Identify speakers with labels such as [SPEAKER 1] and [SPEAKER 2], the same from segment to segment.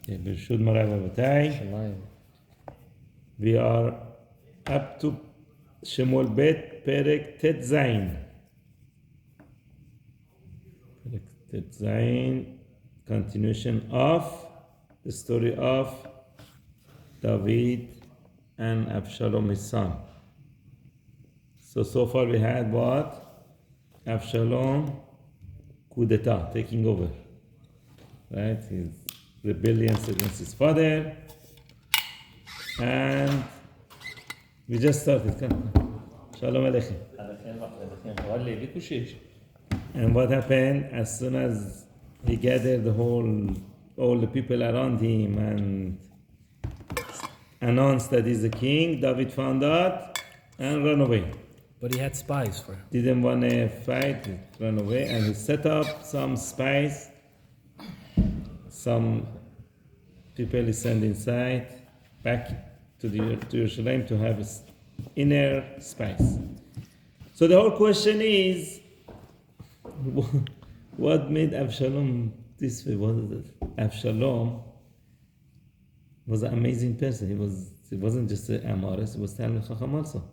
[SPEAKER 1] Birshut Morai Vavatay. We are up to Shemuel Bet Perek Tet Zayin. Perek Tet Zayin, continuation of the story of David and Absalom, his son. So far we had what? Absalom, coup d'etat, taking over. Right? His rebellion against his father. And we just started. Shalom Aleichem. And what happened as soon as he gathered all the people around him and announced that he's the king, David found out and ran away.
[SPEAKER 2] But he had spies for him.
[SPEAKER 1] Didn't want to fight, ran away, and he set up some spies. Some people he sent inside, back to Jerusalem to have his inner spies. So the whole question is, what made Absalom this way? Absalom was an amazing person. He wasn't just an Amaris, he was Talmid Chacham also.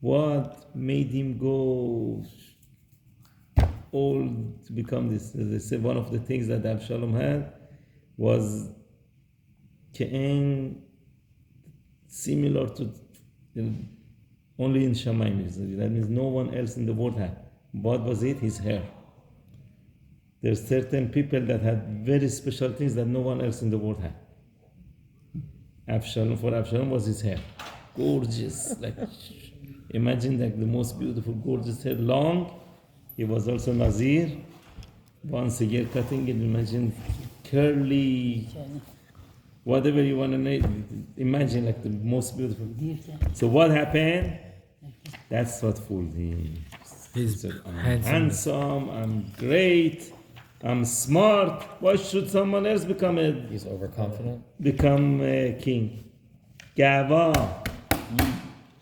[SPEAKER 1] What made him go all to become this? They say one of the things that Absalom had was Ke'en, similar to only in Shamayim. That means no one else in the world had. What was it? His hair. There's certain people that had very special things that no one else in the world had. For Absalom was his hair. Gorgeous. Like, imagine like the most beautiful, gorgeous hair, long. He was also Nazir. Once a year cutting it, imagine curly, whatever you want to know. Imagine like the most beautiful. So what happened? That's what fooled him.
[SPEAKER 2] He's
[SPEAKER 1] I'm handsome, I'm great, I'm smart. Why should someone else become
[SPEAKER 2] He's overconfident.
[SPEAKER 1] Become a king? Gava.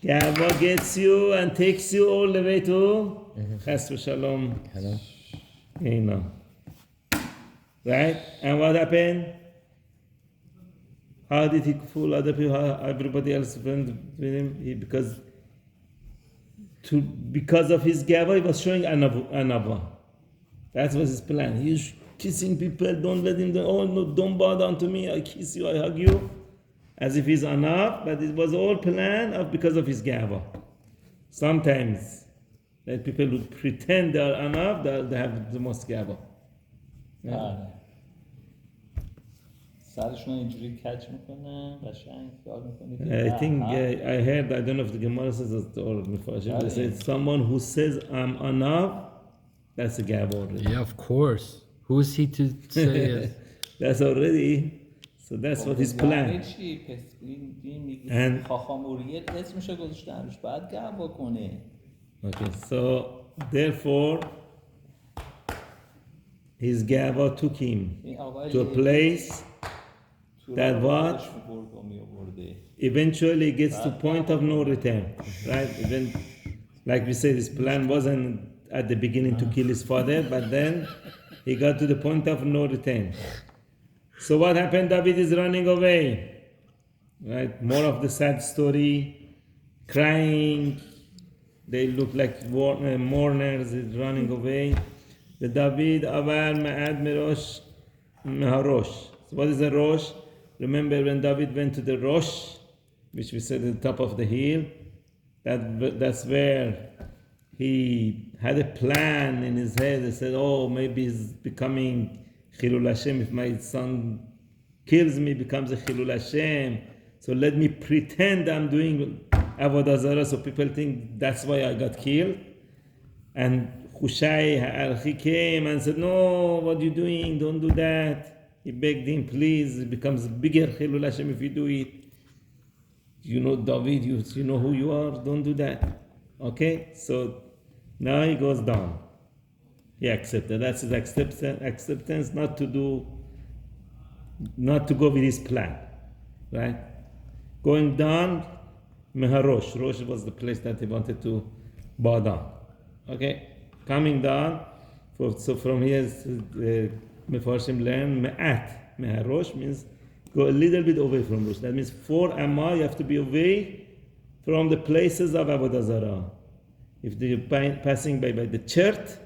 [SPEAKER 1] Gava gets you and takes you all the way to Chas v'Shalom. Hello. Right? And what happened? How did he fool other people? How everybody else went with him? Because of his gava, he was showing anava. That was his plan. He's kissing people. Don't let him. Oh no! Don't bow down to me. I kiss you. I hug you, as if he's anav. But it was all plan because of his gava. Sometimes, that people would pretend they are anav. They have the most gava. Yeah. I think I heard, I don't know if the Gemara says it or Mefashim, they said someone who says I'm anav, that's a gab already.
[SPEAKER 2] Yeah, of course. Who is he to say it?
[SPEAKER 1] That's already, so that's what his plan. And okay, so therefore his gava took him to a place that what eventually gets to point of no return, right? Even like we said, his plan wasn't at the beginning to kill his father, but then he got to the point of no return. So what happened? David is running away, right? More of the sad story, crying. They look like mourners. He's running away. The David avar ma'ad mirosh meharosh. So what is a rosh? Remember when David went to the Rosh, which we said at the top of the hill, that's where he had a plan in his head. He said, oh, maybe he's becoming Chilul Hashem. If my son kills me, becomes a Chilul Hashem. So let me pretend I'm doing Avodah Zarah so people think that's why I got killed. And Hushai, he came and said, no, what are you doing? Don't do that. He begged him, please, it becomes bigger Chilul Hashem if you do it. You know David, you know who you are, don't do that. Okay? So now he goes down. He accepted. That's his acceptance not to go with his plan. Right? Going down, Meharosh. Rosh was the place that he wanted to bow down. Okay? Coming down, so from here, Mefarshim learn Me'at. Meharosh means go a little bit away from Rosh. That means 4 amma, you have to be away from the places of Avodah Zarah. If you're passing by the church,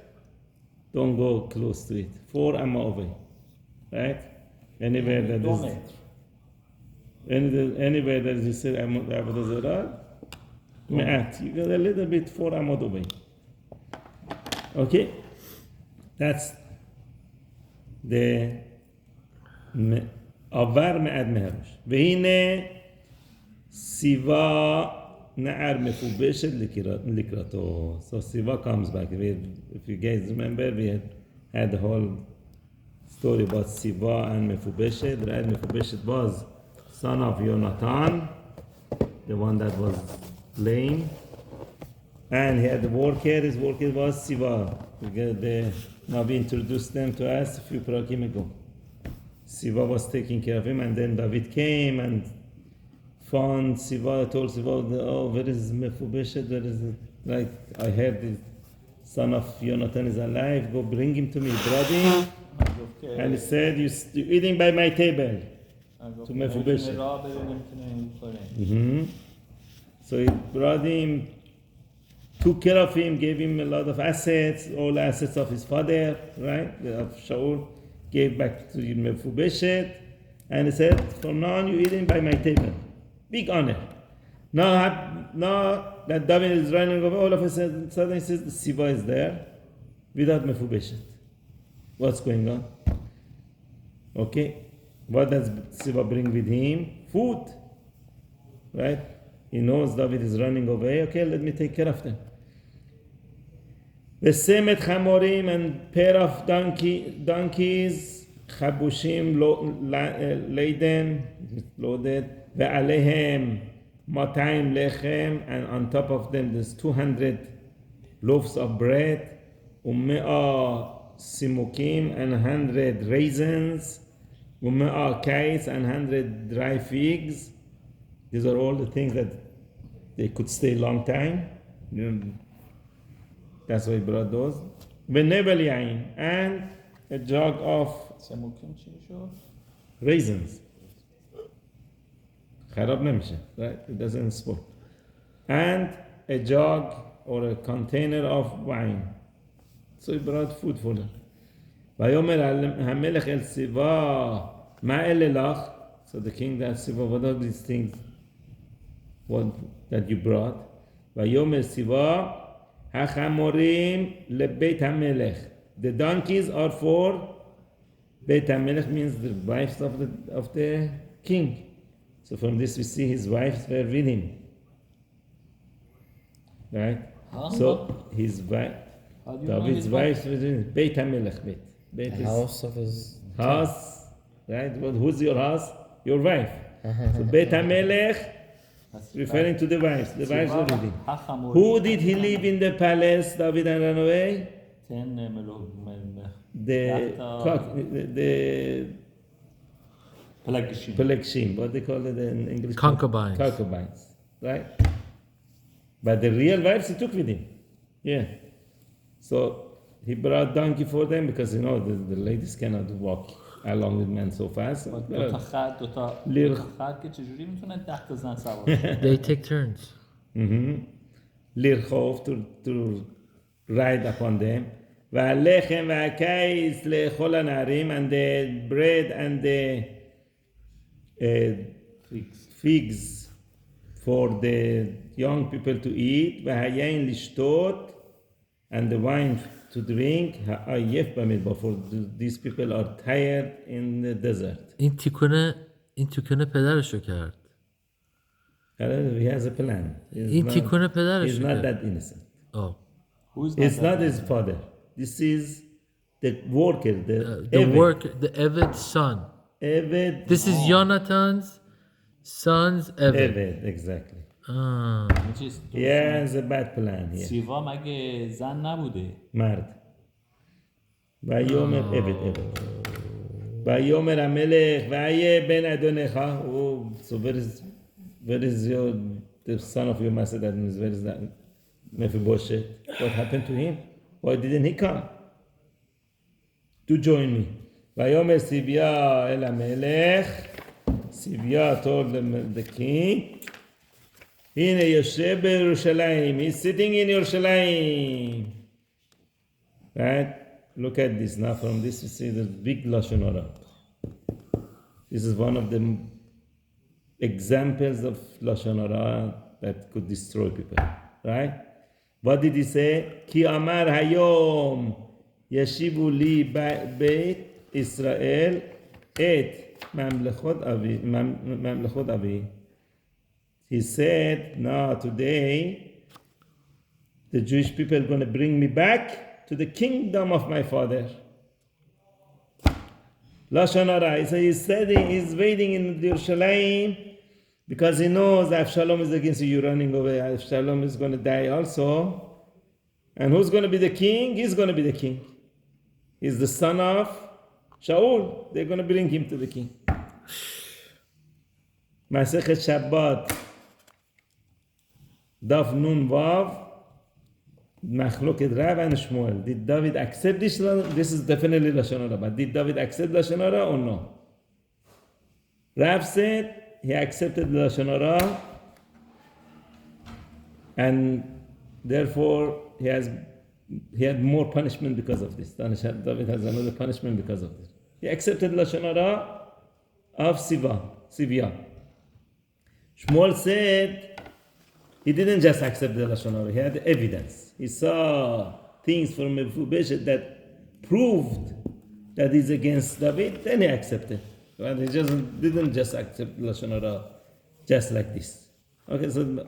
[SPEAKER 1] don't go close to it. 4 amma away. Right? Anywhere that is... Anywhere that is, you say Avodah Zarah, Me'at. You go a little bit 4 amot away. Okay? That's the Avar Me'ad Meharosh. והנה Siva Na'ar Mefubeshet Likrato. So Siva comes back. If you guys remember, we had the whole story about Siva and Mefubeshet. Right? Mefubeshet was son of Yonatan, the one that was lame. And he had a worker, his worker was Siva. The Nabi introduced them to us a few parakim ago. Siva was taking care of him, and then David came and found Siva, told Siva, oh, where is Mefubeshet? Where is it? Like, I heard the son of Yonatan is alive, go bring him to me. He brought him, and he said, you're eating by my table. To Mefubeshet. So he brought him, took care of him, gave him a lot of assets, all assets of his father, right? Of Shaul, gave back to Mefubeshet, and he said, from now on, you're eating by my table. Big honor. Now that David is running over, all of a sudden he says, the Siva is there without Mefubeshet. What's going on? Okay. What does Siva bring with him? Food. Right? He knows David is running away. Okay, let me take care of them. Vesemet chamorim, and pair of donkeys, chabushim laden, loaded, ve'alehem matayim lechem, and on top of them there's 200 loaves of bread, u'me'a simukim, and 100 raisins, u'me'a kais, and 100 dry figs. These are all the things that they could stay a long time. That's why he brought those. V'nebel yain, and a jug of raisins. Kharab namishe, right? It doesn't spoil. And a jug or a container of wine. So he brought food for them. Vayomer hamelech el Siva ma elelach. So the king that Siva, what are these things? What that you brought? Vayomer Siva hachamorim lebeit hamelech. The donkeys are for Beit HaMelech, means the wives of the king. So from this we see his wives were with him. Right? So his wife, David's wives were with him. Beit HaMelech. Beit
[SPEAKER 2] The house of his
[SPEAKER 1] house. Right? Who's your house? Your wife. So Beit HaMelech, referring to the wives. The wives were with him. Who did he leave in the palace, David, and run away? The Pelagshim, what they call it in English?
[SPEAKER 2] Concubines.
[SPEAKER 1] Concubines, right? But the real wives he took with him. Yeah. So he brought donkey for them because the ladies cannot walk along with men so fast.
[SPEAKER 2] They take turns.
[SPEAKER 1] Lirchov, to ride upon them. והלחם והקיס לאכול הנערים, and the bread and the figs for the young people to eat, והיין לשתות, and the wine to drink, העייף במדבר, for these people are tired in the desert.
[SPEAKER 2] این تیکونه پدرشو کرد.
[SPEAKER 1] He has a plan.
[SPEAKER 2] این تیکونه پدرشو
[SPEAKER 1] He's not
[SPEAKER 2] کرد.
[SPEAKER 1] that innocent.
[SPEAKER 2] Oh.
[SPEAKER 1] It's not his father. This is the worker, the
[SPEAKER 2] Eved's son.
[SPEAKER 1] Eved.
[SPEAKER 2] This is Yonatan's son's Eved.
[SPEAKER 1] Eved, exactly.
[SPEAKER 2] Ah.
[SPEAKER 1] He has a bad plan here.
[SPEAKER 3] سیوا مگه زن نبوده؟
[SPEAKER 1] مرد. ויאמר Eved. ויאמר המלך והיה בן אדונך. So where is the son of your master? That means where is that? Mephibosheth. What happened to him? Why didn't he come to join me? Vayomer Sivya el HaMelech. Sivya told the king, Hine Yoshe beYerushalayim. He's sitting in Yerushalayim. Right? Look at this. Now from this you see the big Lashon Hara. This is one of the examples of Lashon Hara that could destroy people. Right? What did he say? Ki amar hayom yeshivu li beit Israel et mamlechot avi. He said, no, today the Jewish people are going to bring me back to the kingdom of my father. Lashon Hara. So he's waiting in Yerushalayim because he knows Avshalom is against you, you're running away. Avshalom is going to die also. And who's going to be the king? He's going to be the king. He's the son of Shaul. They're going to bring him to the king. Masechet Shabbat, Daf Nun Vav, Machloket Rav and Shemuel. Did David accept this? This is definitely Lashon Hara. But did David accept Lashon Hara or no? Rav said he accepted Lashon Hara, and therefore he had more punishment because of this. David has another punishment because of this. He accepted Lashon Hara of Sivya. Shmuel said he didn't just accept the Lashon Hara, he had evidence. He saw things from Mephibosheth that proved that he's against David, then he accepted. But he didn't just accept Lashon Hara just like this. Okay, so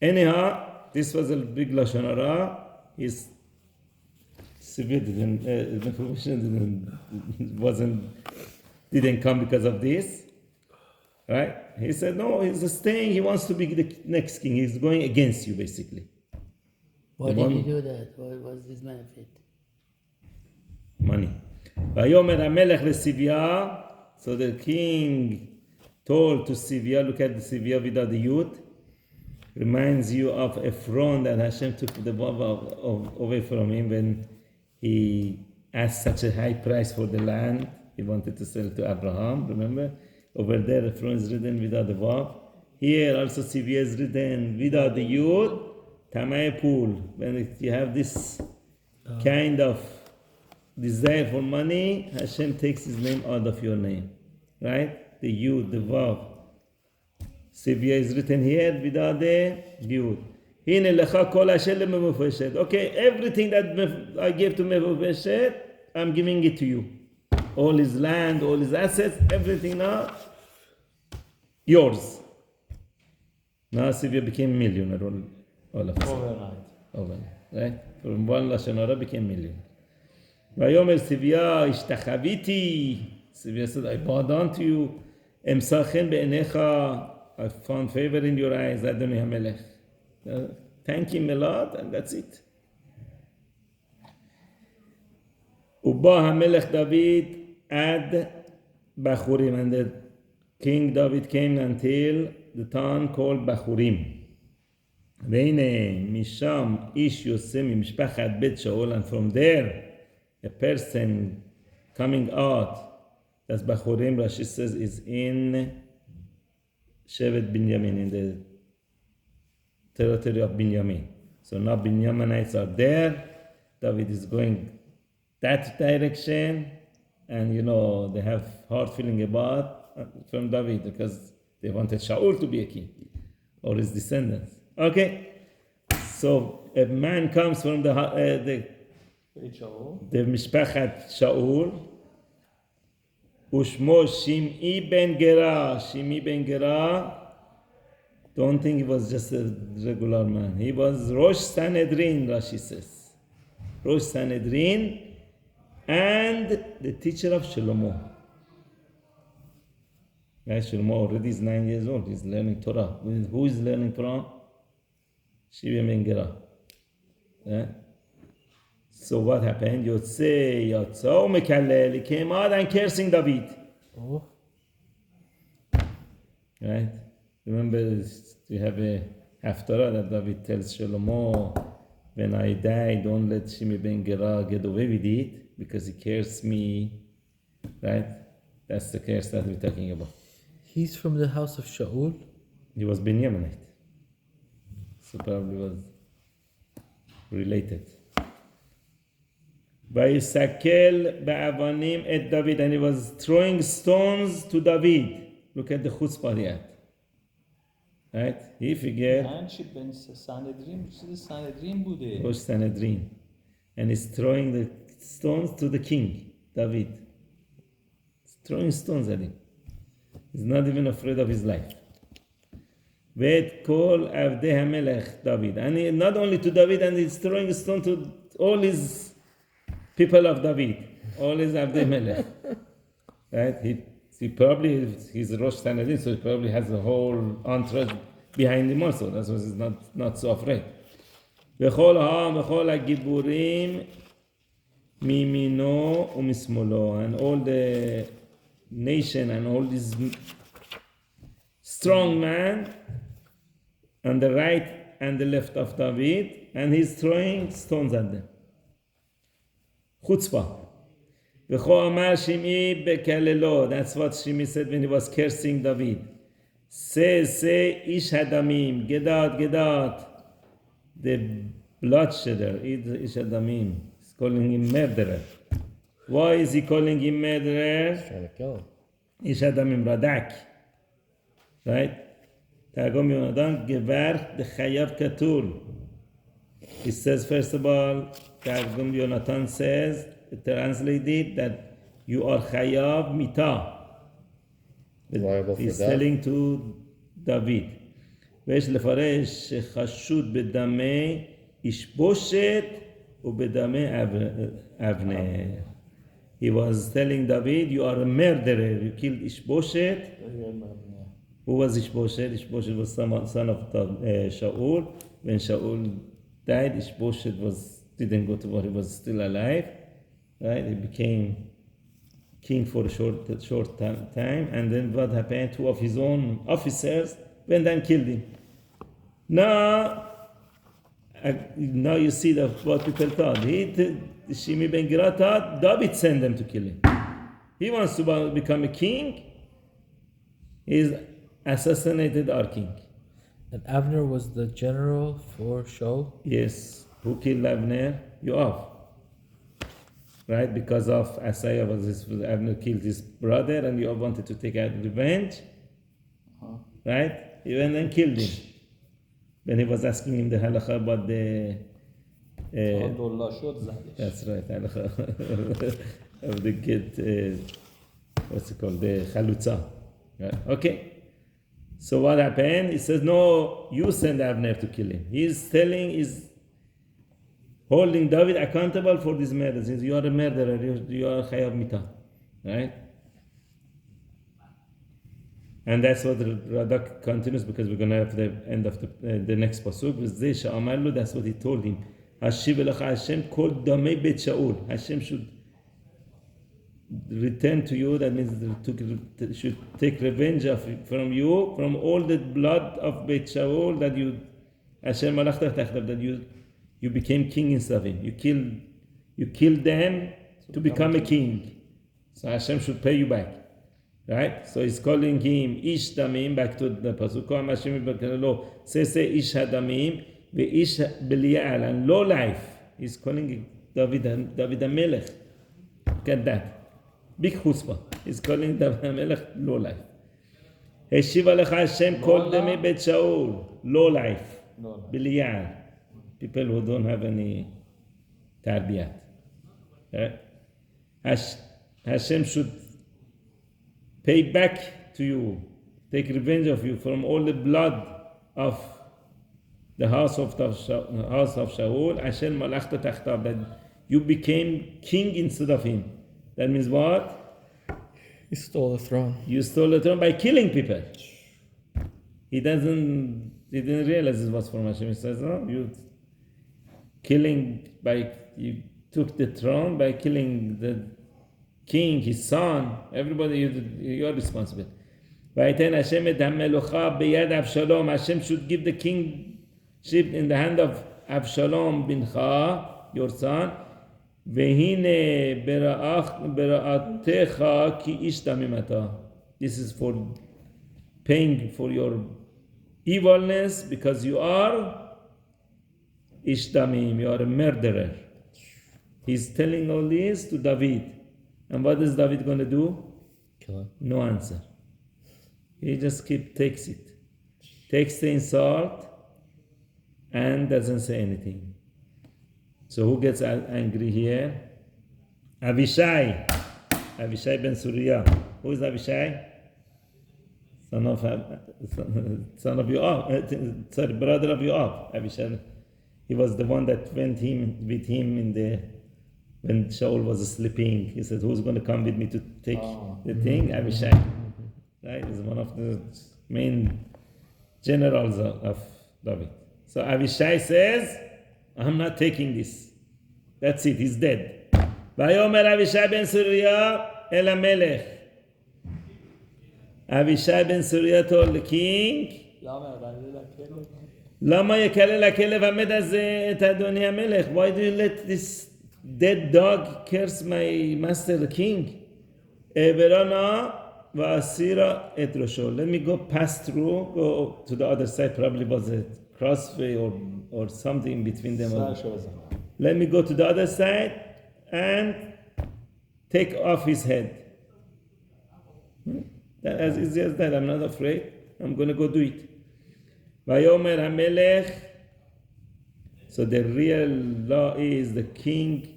[SPEAKER 1] anyhow, this was a big Lashon Hara. His Mephibosheth didn't come because of this. Right? He said, no, he's staying, he wants to be the next king. He's going against you, basically.
[SPEAKER 2] Why did he do that? What was his benefit?
[SPEAKER 1] Money. Vayomer HaMelech leSivya. So the king told to Sivya, look at the Sivya without the youth. Reminds you of Ephron that Hashem took the Vav away from him when he asked such a high price for the land. He wanted to sell to Abraham, remember? Over there, Ephron is written without the Vav. Here also Sivya is written without the Yud. Tamai Pool. When you have this kind of desire for money, Hashem takes his name out of your name. Right? The Yud, the Vav. Sivya is written here without the Yud. Hine lecha kol asher leMephibosheth. Okay, everything that I gave to Mephibosheth, I'm giving it to you. All his land, all his assets, everything now, yours. Now Sivya became millionaire all of a sudden. Overnight. Right? From one Lashon Hara became millionaire. Vayomer Sivya ishtachaviti. Sivya said, I bowed down to you. Emsachen be'enecha. I found favor in your eyes, Adonai HaMelech. Thank him a lot, and that's it. Uba HaMelech David ad Bachurim, and the King David came until the town called Bachurim. Veine Misham Ish Yosem Mishpachat Bet Shaul, and from there a person coming out, that's Bachurim, Rashi says, is in Shevet Binyamin, in the territory of Binyamin. So now Binyaminites are there. David is going that direction, and they have hard feeling about from David because they wanted Shaul to be a king or his descendants. Okay, so a man comes from the Mishpachat Shaul. Ushmo Shim'i ben Gera. Shim'i ben Gera, don't think he was just a regular man. He was Rosh Sanhedrin, Rashi says. Rosh Sanhedrin and the teacher of Shlomo. Guys, Shlomo already is 9 years old. He's learning Torah. Who is learning Torah? Shim'i ben Gera. Yeah? So what happened? Yotzau Mekallel. He came out and cursing David.
[SPEAKER 2] Oh.
[SPEAKER 1] Right? Remember, we have a haftarah that David tells Shlomo, when I die, don't let Shimei ben Gera get away with it, because he cursed me Right? That's the curse that we're talking about.
[SPEAKER 2] He's from the house of Shaul.
[SPEAKER 1] He was Benjaminite. So probably was related. ויסקל באבנים את David, and he was throwing stones to David. Look at the chutzpah he had. Right? He figured
[SPEAKER 3] هنچی بن سندرین چیز سندرین بوده.
[SPEAKER 1] Rosh Sanhedrin. And he's throwing the stones to the king, David. He's throwing stones at him. He's not even afraid of his life. ואת כל עבדי המלך David. And he, not only to David, and he's throwing a stone to all his people of David, all his Abdei Melech. Right? He probably, he's Rosh Sanhedrin, so he probably has a whole entourage behind him also. That's why he's not so afraid. וכל העם וכל הגיבורים מימינו ומשמאלו, and all the nation and all these strong men on the right and the left of David, and he's throwing stones at them. Chutzpah. V'cho amar Shimi bekalelo. That's what Shimi said when he was cursing David. Say, ish hadamim. Gedad. The bloodshedder. Ish hadamim. He's calling him murderer. Why is he calling him murderer?
[SPEAKER 2] Trying to kill him.
[SPEAKER 1] Ish hadamim radak. Right? Tagom Yonatan gevar de chayav katul. It says, first of all, Targum Yonatan says, translated that you are chayav mita.
[SPEAKER 2] Liable for
[SPEAKER 1] He's
[SPEAKER 2] death.
[SPEAKER 1] telling to David. ויש לפרש שחשוד בדמי אישבושת ובדמי אבנר. He was telling David, you are a murderer. You killed Ishboshet. Who was Ishboshet? Ishboshet was son of Shaul. When Shaul died, Ishboshet didn't go to war. He was still alive. Right? He became king for a short time. And then what happened? Two of his own officers went and killed him. Now you see what people thought. Shimi ben Gera thought David sent them to kill him. He wants to become a king. He's assassinated our king.
[SPEAKER 2] And Abner was the general for Shaul.
[SPEAKER 1] Yes. Who killed Abner? Yoav. Right? Because of Asaiah Abner killed his brother and Yoav wanted to take out revenge. Right? He went and killed him. When he was asking him the halakha about the that's right, halakha of the get what's it called? The chalutza. Right? Okay. So what happened? He says, no, you send Abner to kill him. He's holding David accountable for these murders. He says, you are a murderer, you are chayav mita. Right? And that's what the Radak continues, because we're going to have the end of the next pasuk. That's what he told him. Hashem called Damei Bet Shaul. Hashem should return to you. That means should take revenge from you, from all the blood of Bet Shaul that Hashem that you became king instead of him. You killed them to become a king. So Hashem should pay you back. Right? So he's calling him Ish Damim, back to the Pasuk. Say Ish Hadamim, ve Ish Belial, and low life. He's calling David HaMelech. Look at that. Big chutzpah. He's calling David HaMelech low life. Heshiva lecha Hashem kol demi Bet Shaul. Low life. Belial. People who don't have any tarbiyat. Right? Hashem should pay back to you, take revenge of you from all the blood of the house of Shaul. Hashem malachta tachtav, that you became king instead of him. That means what?
[SPEAKER 2] He stole the throne.
[SPEAKER 1] You stole the throne by killing people. He didn't realize this was from Hashem. He says, no, you took the throne by killing the king, his son, everybody, you are responsible. Hashem should give the kingship in the hand of Avshalom bincha, your son, והנה ברעתך כי איש תמים אתה. This is for paying for your evilness because you are ish tamim, you are a murderer. He's telling all this to David. And what is David going to do?
[SPEAKER 2] Kill him.
[SPEAKER 1] No answer. He just takes it. Takes the insult and doesn't say anything. So who gets angry here? Avishai. Avishai ben Surya. Who is Avishai? Son of Yoav. Sorry, brother of Yoav. Avishai. He was the one that went with him when Shaul was sleeping. He said, "Who's going to come with me to take the thing?" Avishai. Right? He's one of the main generals of David. So Avishai says, "I'm not taking this. That's it. He's dead." Vayomer Avishai ben Surya el HaMelech. Avishai ben Surya told the king, "Lama yakale lakelev hamed hazeh et Adoni HaMelech? Why do you let this dead dog curse my master the king? Everana va'asira et rosho. Let me go go to the other side. Probably was a crossway or something between them. Let me go to the other side and take off his head. As easy as that. I'm not afraid. I'm going to go do it." Vayomer HaMelech. So the real law is the king.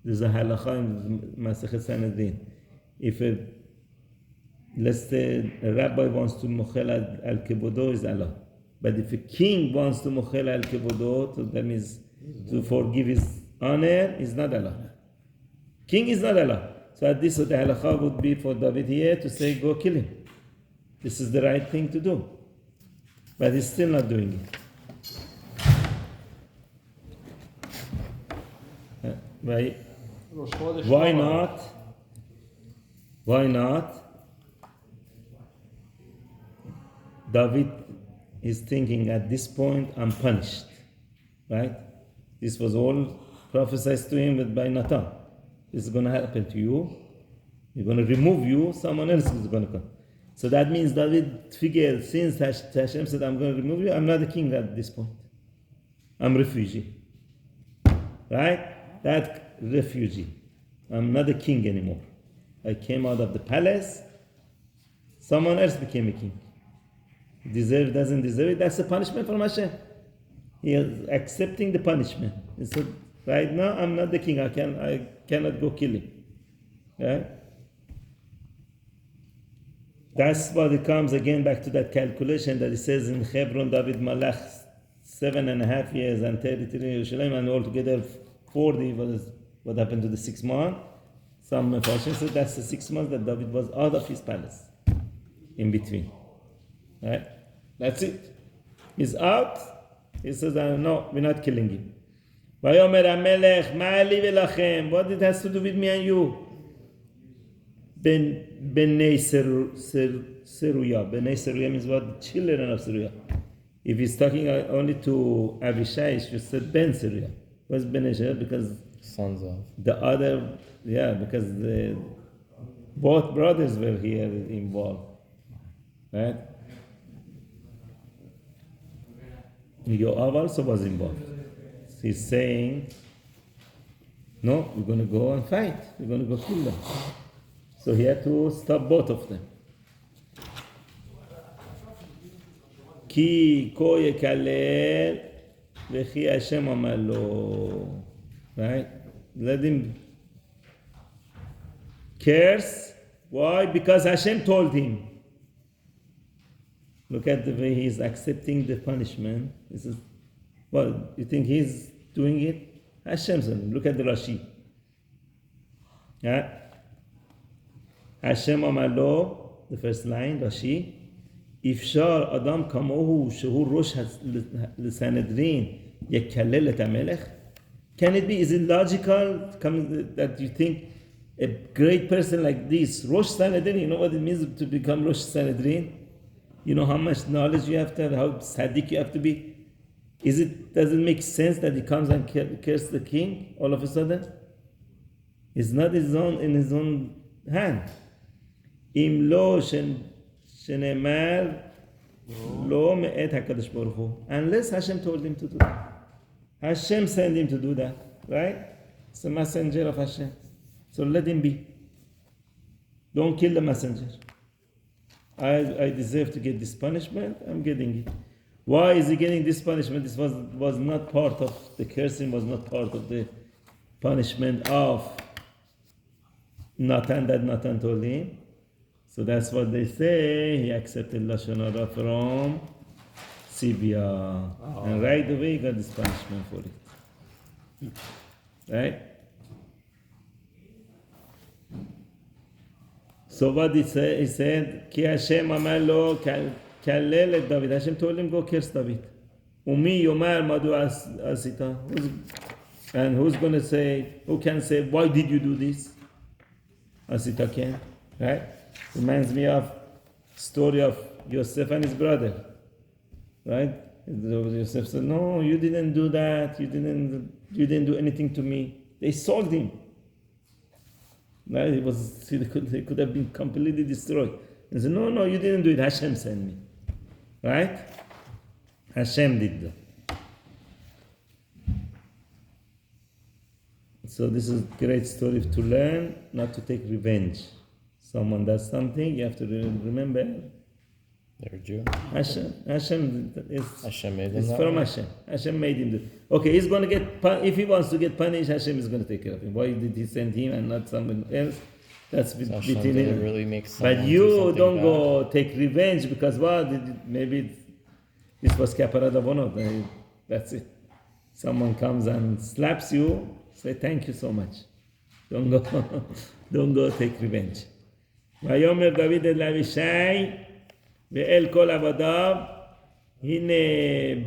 [SPEAKER 1] There's a halacha in Masechet Sanhedrin. If let's say a rabbi wants to mochel al kevodo, is Allah. But if a king wants to mochel al kevodo, so that means to forgive his honor, is not Allah. King is not Allah. So at this, so the halacha would be for David here to say, "Go kill him. This is the right thing to do." But he's still not doing it. Why not? Why not? David is thinking at this point, I'm punished. Right? This was all prophesied to him by Nathan. This is going to happen to you. You're going to remove you, someone else is going to come. So that means David figured, since Hashem said, "I'm going to remove you," I'm not a king at this point. I'm refugee. Right? That refugee. I'm not a king anymore. I came out of the palace. Someone else became a king. Deserve, doesn't deserve it. That's a punishment from Hashem. He is accepting the punishment. He said, right now, I'm not the king. I cannot go kill him. Right? That's what it comes again back to that calculation that it says in Hebron, David Malach 7.5 years and 33 in Yerushalayim, and altogether 40 was what happened to the 6 months. Some Mefarshim said that's the 6 months that David was out of his palace. In between. Right? That's it. He's out. He says, "No, we're not killing him." Vayomer HaMelech, ma'ali velachem. What it has to do with me and you? Benei Seruya. Benei Seruya means what? Children of Seruya. If he's talking only to Avishai, he should say Ben Seruya. What's Benei Seruya? Because
[SPEAKER 2] Sons of.
[SPEAKER 1] the other, because both brothers were here involved. Right? Yoav also was involved. He's saying, "No, we're going to go and fight. We're going to go kill them." So he had to stop both of them. Ki ko yekalel v'chi Hashem amar lo. Right? Let him curse. Why? Because Hashem told him. Look at the way he's accepting the punishment. He says, "Well, you think he's doing it?" Hashem said, look at the Rashi. Yeah? Hashem amar lo, the first line, Rashi. Ifshar Adam kamohu shehu rosh l'Sanhedrin yekalel et HaMelech. Can it be? Is it logical that you think a great person like this, Rosh Sanhedrin, you know what it means to become Rosh Sanhedrin? You know how much knowledge you have to have, how tzaddik you have to be, Does it make sense that he comes and curses the king all of a sudden? It's not in his own hand. Im lo shenemar lo me'et HaKadosh Baruch Hu. Unless Hashem told him to do that. Hashem sent him to do that, right? It's a messenger of Hashem. So let him be. Don't kill the messenger. I deserve to get this punishment. I'm getting it. Why is he getting this punishment? This was not part of the cursing, was not part of the punishment of Nathan that Nathan told him. So that's what they say. He accepted Lashon Hara from Sibia. And right away he got this punishment for it. Right? So what he said, Ki Hashem amar lo kalel et David. Hashem told him, go curse David. Umi yomar madu asita. And who's going to say, who can say, why did you do this? Asita can, right? Reminds me of story of Yosef and his brother, right? Yosef said, no, you didn't do that. You didn't do anything to me. They sold him. Right? He could have been completely destroyed. He said, no, you didn't do it. Hashem sent me. Right? Hashem did that. So this is a great story to learn, not to take revenge. Someone does something, you have to remember.
[SPEAKER 4] They're a Jew.
[SPEAKER 1] Hashem
[SPEAKER 4] made him
[SPEAKER 1] it's
[SPEAKER 4] that
[SPEAKER 1] from
[SPEAKER 4] way?
[SPEAKER 1] Hashem. Hashem made him do. Okay, he's going to get if he wants to get punished, Hashem is going to take care of him. Why did he send him and not someone else? That's
[SPEAKER 4] So
[SPEAKER 1] between
[SPEAKER 4] Hashem didn't
[SPEAKER 1] him.
[SPEAKER 4] really make someone
[SPEAKER 1] But
[SPEAKER 4] do
[SPEAKER 1] you
[SPEAKER 4] something
[SPEAKER 1] don't
[SPEAKER 4] bad.
[SPEAKER 1] go take revenge because maybe this was kapara davonot. That's it. Someone comes and slaps you, say thank you so much. Don't go take revenge. ויאמר דוד אל אבישי ואל כל עבדיו הנה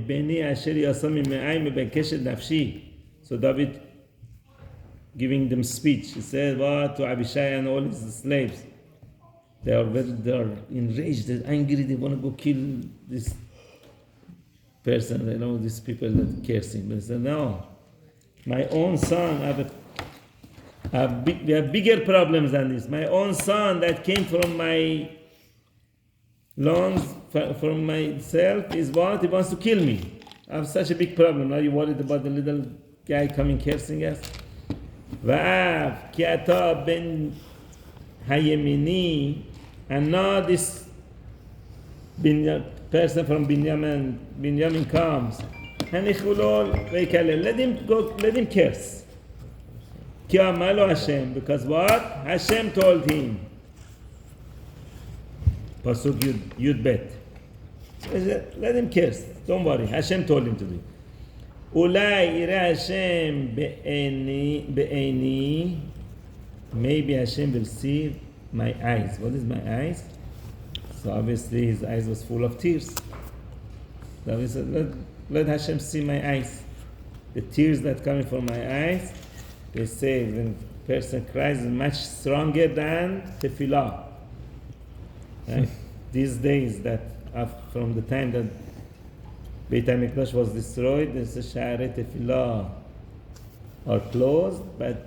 [SPEAKER 1] בני אשר יעשה ממעי מבין קשת נפשי. So David giving them speech. He said, what to Abishai and all his slaves? They are enraged, they're angry, they want to go kill this person, these people that curse him. But he said, no, my own son, we have bigger problems than this. My own son that came from my loins, from myself, is what? He wants to kill me. I have such a big problem. Now you worried about the little guy coming cursing us? Va'av ki ata ben hayemini, and now this person from Binyamin comes. Let him go, let him curse. Ki amalo Hashem, because what? Hashem told him. Pasuk Yud Bet. Let him curse. Don't worry. Hashem told him to do. Ulai ira Hashem be'eni. Maybe Hashem will see my eyes. What is my eyes? So obviously his eyes was full of tears. So he said, let Hashem see my eyes. The tears that coming from my eyes, they say when a person cries is much stronger than tefillah. Right? These days that from the time that Beit HaMikdash was destroyed, they say Sha'arei Tefillah are closed, but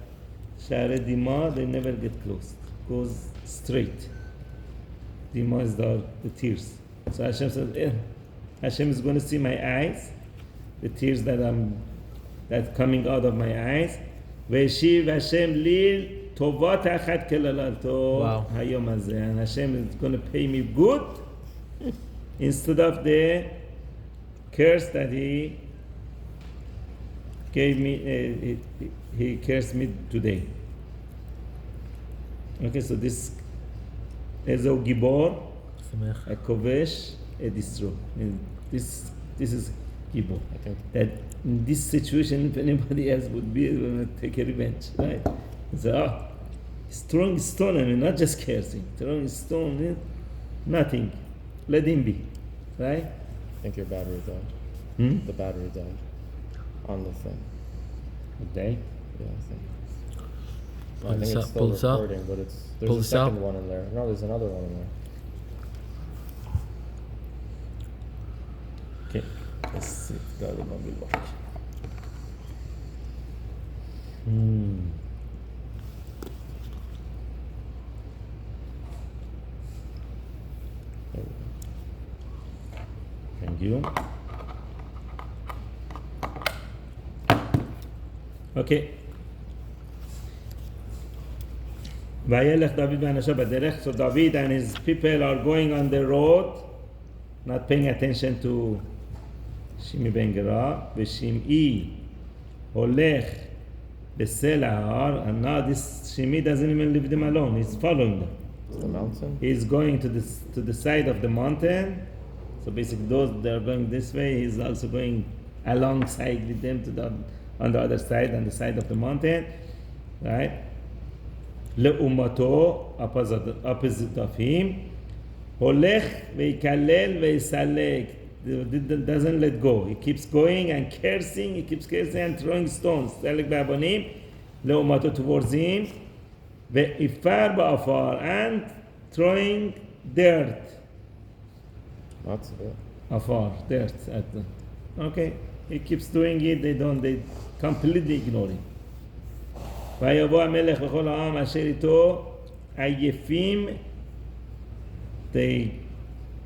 [SPEAKER 1] Sha'arei Dima, they never get closed. Goes straight. Dima is the tears. So Hashem says, Hashem is going to see my eyes, the tears that coming out of my eyes. Veshiv Hashem li tovat achat kelalato hayom hazeh. And Hashem is going to pay me good instead of the curse that He gave me. He cursed me today. Okay, so this is a gibor, a kovesh, a distro. This is gibor. That in this situation, if anybody else would be, going to take a revenge, right? So, strong stone, not just cursing. Strong stone, nothing. Let him be, right?
[SPEAKER 4] I think your battery died. The battery died on the thing.
[SPEAKER 1] Okay.
[SPEAKER 4] Yeah, I think.
[SPEAKER 2] Pull
[SPEAKER 4] I think
[SPEAKER 2] this
[SPEAKER 4] it's
[SPEAKER 2] up,
[SPEAKER 4] still
[SPEAKER 2] pull this up.
[SPEAKER 4] recording, but there's
[SPEAKER 2] Pull
[SPEAKER 4] a
[SPEAKER 2] this up.
[SPEAKER 4] second one in there. No, there's another one in there.
[SPEAKER 1] Okay.
[SPEAKER 4] حسيت غالبا بالوحي.
[SPEAKER 1] Thank you. Okay. וילך דוד ואנשיו בדרך. So David and his people are going on the road, not paying attention to שימי בן גרה, ושמעי הולך בסלע ההר, and now this Shimi doesn't even leave them alone, he's following them.
[SPEAKER 4] It's the mountain.
[SPEAKER 1] He's going to the side of the mountain, so basically those that are going this way, he's also going alongside with them on the other side, on the side of the mountain, right? לאומתו, opposite of him, הולך ויקלל ויסלק, doesn't let go. He keeps going and cursing. He keeps cursing and throwing stones. סלק באבנים, לאומתו towards him, ועפר בעפר, and throwing dirt.
[SPEAKER 4] Lots of it.
[SPEAKER 1] עפר, dirt. Okay, he keeps doing it. They completely ignore it. ויבוא המלך וכל העם אשר איתו עייפים, the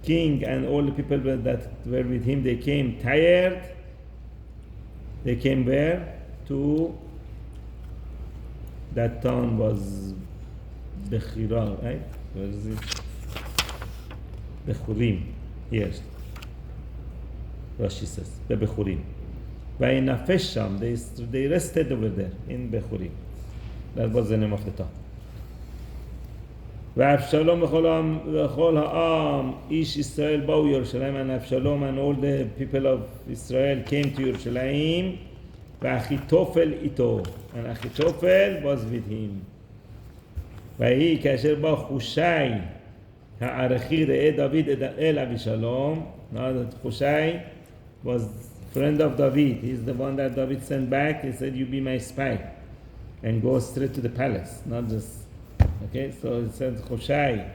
[SPEAKER 1] king and all the people that were with him, they came tired. They came where? To that town was Bechira, right? Where is it? Bechurim, yes. Rashi says, Bechurim. Vayinafesh sham, they rested over there in Bechurim. That was the name of the town. ואבשלום וכל העם איש ישראל באו ירושלים, and Avshalom and all the people of Israel came to ירושלים, ואחיתופל איתו, and אחיתופל was with him. ויהי כאשר בא חושי הערכי ראה דוד אל אבישלום. Now that Hushai was friend of David, he's the one that David sent back. He said, you be my spy and go straight to the palace, not just. Okay, so it says Hushai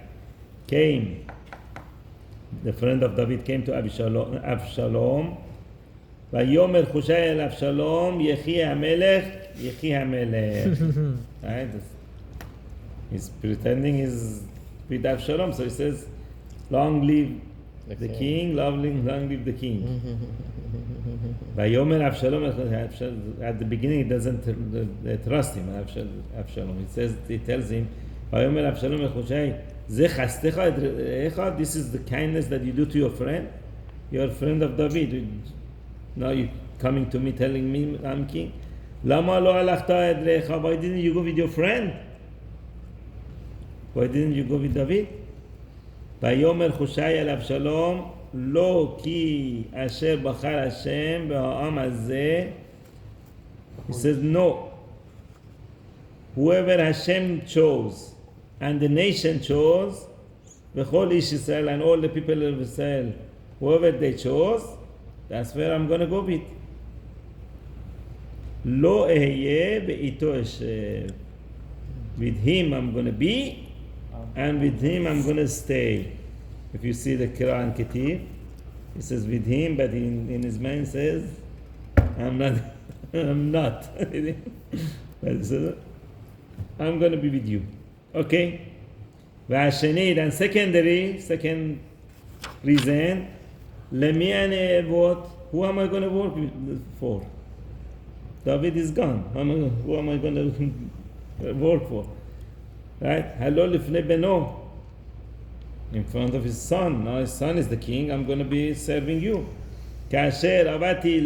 [SPEAKER 1] came, the friend of David came to Avshalom. ויאמר חושי אל אבשלום, יחי המלך, יחי המלך. Right? He's pretending he's with Avshalom, so he says, long live the king, long live the king. ויאמר אבשלום, at the beginning he doesn't trust him, Avshalom. He tells him, ויאמר אבשלום לחושי, זה חסדך את רעך, this is the kindness that you do to your friend. You're a friend of David. Now you're coming to me telling me I'm king. למה לא הלכת את רעך? Why didn't you go with your friend? Why didn't you go with David? ויאמר חושי אל אבשלום, לא כי אשר בחר השם והעם הזה. He says no. Whoever Hashem chose and the nation chose, וכל איש ישראל and all the people of Israel, whoever they chose, that's where I'm going to go with. לא אהיה ואיתו אשב. With him I'm going to be, and with him I'm going to stay. If you see the Qur'an and Ketiv, he says with him, but in his mind says, I'm not. But he says, I'm going to be with you. Okay? והשני, and second reason, למי אני אעבוד? Who am I going to work for? David is gone. Who am I going to work for? Right? הלא לפני בנו. In front of his son. Now his son is the king. I'm going to be serving you. כאשר עבדתי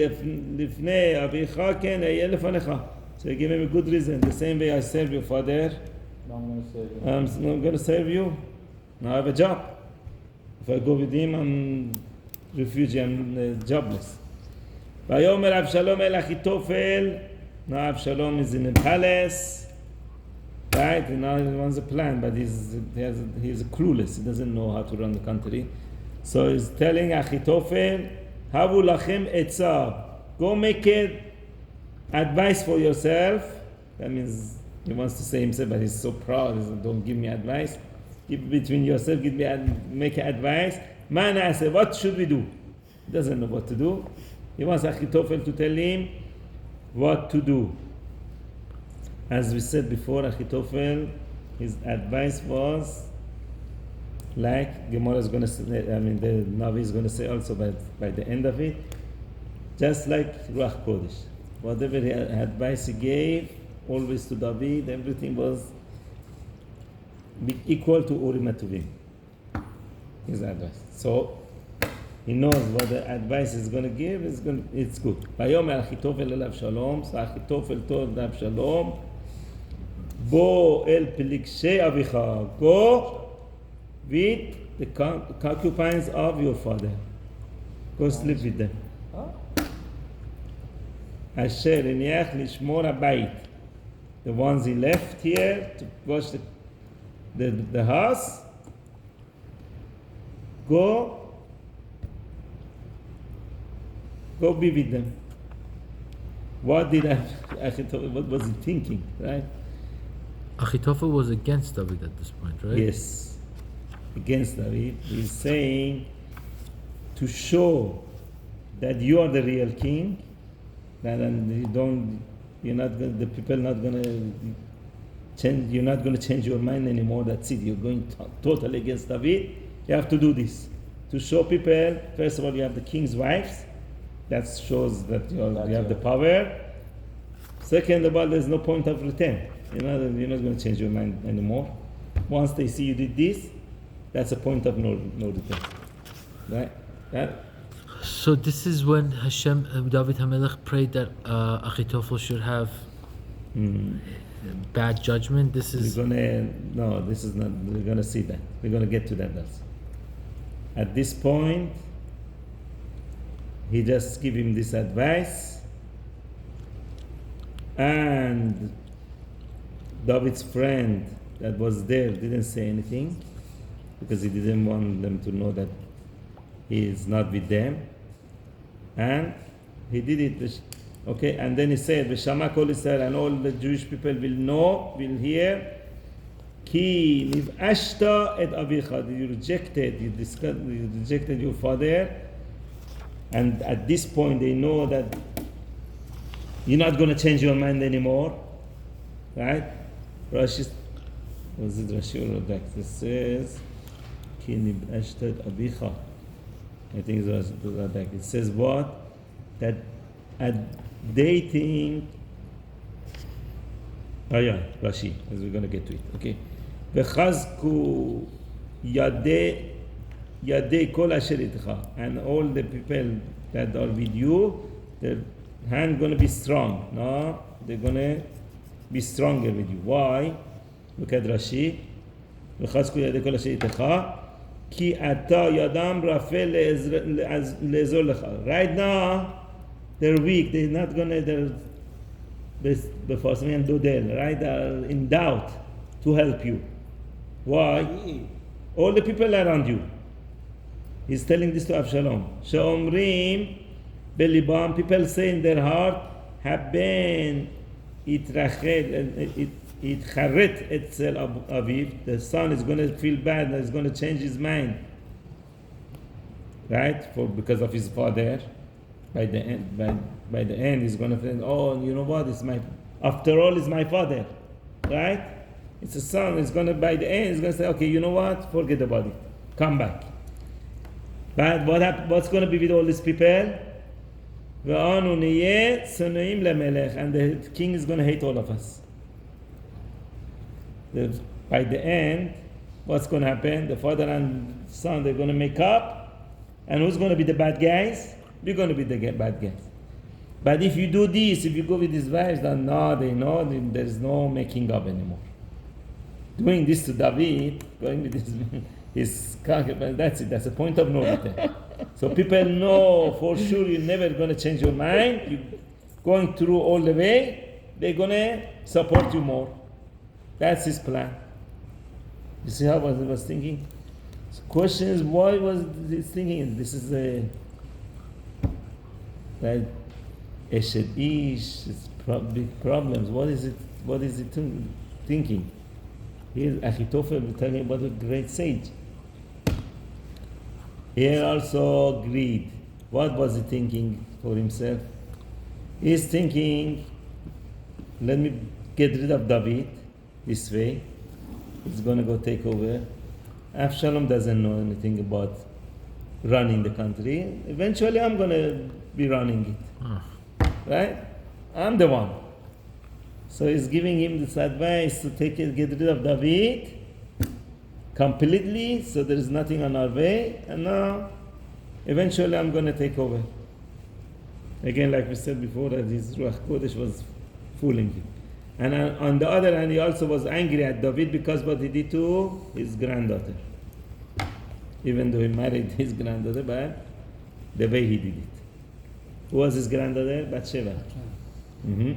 [SPEAKER 1] לפני אביך כן אהיה לפניך. So you give him a good reason. The same way I serve your father, I'm going to serve you. Now I have a job. If I go with him, I'm refugee, I'm jobless. ויאמר אבשלום אל אחיתופל. Now Avshalom is in a palace. Right? And now he wants a plan, but he's clueless. He doesn't know how to run the country. So he's telling Achitophel, Havu lachem etzah. Go make it advice for yourself. That means he wants to say himself, but he's so proud. He says, don't give me advice. Keep between yourself, make advice. Ma na'aseh, what should we do? He doesn't know what to do. He wants Achitophel to tell him what to do. As we said before, Achitophel, his advice was like Gemara is going to say, the Navi is going to say also by the end of it, just like Ruach Kodesh. Whatever advice he gave, always to David, everything was equal to Urim and Tuvim. His advice. So he knows what the advice is going to give. It's good. Vayomer Achitophel el Avshalom. So Achitophel told Avshalom, Bo el pelikshe avicha. Go with the concubines of your father. Go sleep with them. Asher iniach lishmor habayit. The ones he left here to watch the house. Go be with them. What was he thinking, right?
[SPEAKER 2] Achitophel was against David at this point, right?
[SPEAKER 1] Yes, against David. He's saying to show that you are the real king, you're not going. The people not going to change. You're not going to change your mind anymore. That's it. You're going totally against David. You have to do this to show people. First of all, you have the king's wives. That shows that you have the power. Second of all, there's no point of return. You're not going to change your mind anymore. Once they see you did this, that's a point of no return. Right?
[SPEAKER 2] So this is when David HaMelech prayed that Achitophel should have bad judgment. This is
[SPEAKER 1] not. We're gonna see that. We're gonna get to that. At this point, he just give him this advice, and David's friend that was there didn't say anything because he didn't want them to know that he is not with them, and he did it. Okay, and then he said, "V'shama kol Yisrael," and all the Jewish people will hear. Ki niv'ashta et avicha. You rejected your father, and at this point they know that you're not going to change your mind anymore, right? Rashi, was it Rashi or Radak? It says, "Ki niv'ashta et avicha." I think it was Radak. It says what? That they think. Rashi, as we're going to get to it. Okay. V'chazku yadei kol asher itcha, and all the people that are with you, their hand going to be strong. No, they're going to be stronger with you. Why? Look at Rashi. V'chazku yadei kol asher itcha, ki ata yadam rafel le'ezor lecha. Right now, they're weak. They're not going to. Right? They're in doubt to help you. Why? All the people around you. He's telling this to Avshalom. She'omrim belibam. People say in their heart, haben itcharet etzel aviv. The son is going to feel bad. He's going to change his mind. Right? Because of his father. By the end, he's going to think, oh, you know what? After all, it's my father, right? It's a son. By the end, he's going to say, okay, you know what? Forget about it. Come back. But what's going to be with all these people? And the king is going to hate all of us. By the end, what's going to happen? The father and son, they're going to make up. And who's going to be the bad guys? We're going to be the bad guys. But if you do this, if you go with these wives, then they know there's no making up anymore. Doing this to David, going with his concubine, that's it. That's a point of no return. So people know for sure you're never going to change your mind. You're going through all the way. They're going to support you more. That's his plan. You see how he was thinking? So question is, why was he thinking? This is a... Right? Eshed Ish, it's big problems. What is it thinking? Here Achitophel telling about a great sage. Here also greed. What was he thinking for himself? He's thinking, let me get rid of David this way. He's going to go take over. Absalom doesn't know anything about running the country. Eventually, I'm going to be running it. Right? I'm the one. So he's giving him this advice to get rid of David completely, so there is nothing on our way. And now, eventually, I'm going to take over. Again, like we said before, that his Ruach Kodesh was fooling him. And on the other hand, he also was angry at David because what he did to his granddaughter. Even though he married his granddaughter, but the way he did it. Who was his granddaughter? Bathsheba. Mm-hmm.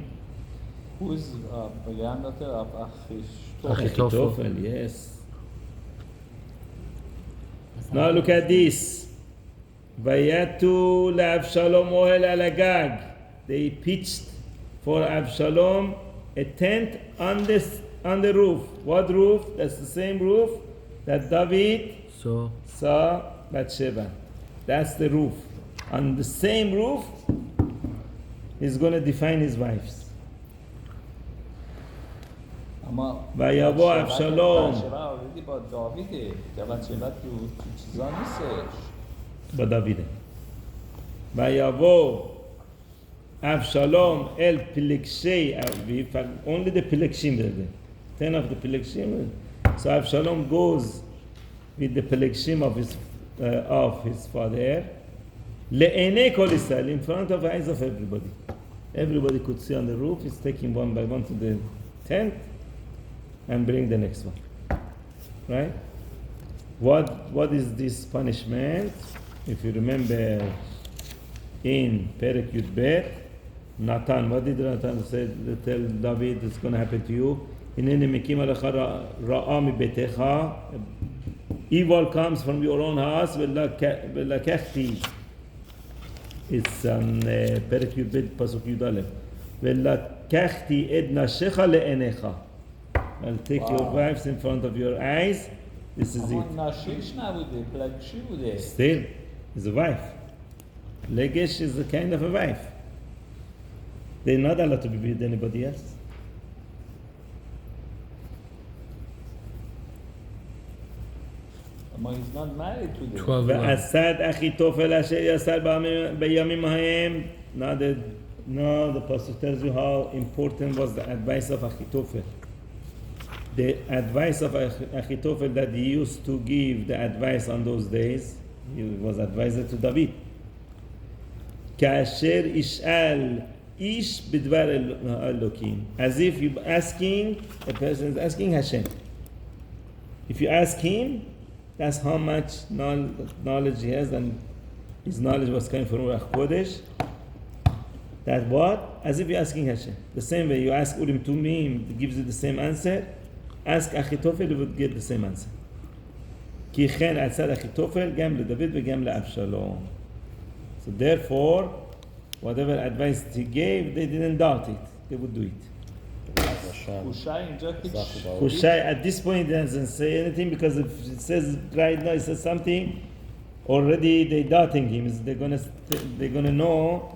[SPEAKER 3] Who's the granddaughter of
[SPEAKER 1] Achitophel, yes. Now look at this. Vayatu le'Avshalom ohel al hagag. They pitched for Avshalom a tent on the roof. What roof? That's the same roof that David saw Bathsheba. That's the roof. On the same roof, he's going to define his wives.
[SPEAKER 3] اما
[SPEAKER 1] ویابا ابشالوم
[SPEAKER 3] بچه‌ها اوردی با داویده که بچه‌ها تو چیزا نیستش
[SPEAKER 1] با داویده ویابا ابشالوم ال پلکشی only the Pelekshim there 10 of the Pelekshim. So Absalom goes with the Pelekshim of his father le'enei kol Israel, in front of the eyes of everybody. Everybody could see on the roof. He's taking one by one to the tent and bring the next one. Right? What is this punishment? If you remember in Perek Yud Bet, Natan, what did Natan say? Tell David, it's going to happen to you. Hineni mekim alecha ra'a mi betecha. Evil comes from your own house. Velakechti. It's on Perek Yud Bet, Pasuk Yud Aleph. Velakechti ed nashecha le'enecha. I'll take your wives in front of your eyes. This is it. Still, is a wife. Legesh is a kind of a wife. They're not allowed to be with anybody else.
[SPEAKER 3] But he's not married to them.
[SPEAKER 2] 12
[SPEAKER 1] ואסד אחיתופל אשר יסר בימים ההם. Now the pastor tells you how important was the advice of Achitophel. The advice of Achitophel that he used to give the advice on those days, he was advisor to David. כאשר ישאל איש בדבר אלוקים. As if you're asking, a person is asking Hashem. If you ask him, that's how much knowledge he has, and his knowledge was coming from Ruach Kodesh. That what? As if you're asking Hashem. The same way you ask Urim Tumim, it gives you the same answer. Ask Achitophel, you would get the same answer. כי כן עצת אחיתופל גם לדוד וגם לאבשלום. So therefore, whatever advice he gave, they didn't doubt it. They would do it. Hushai at this point doesn't say anything, because if it says right now, it says something, already they doubting him. They're gonna know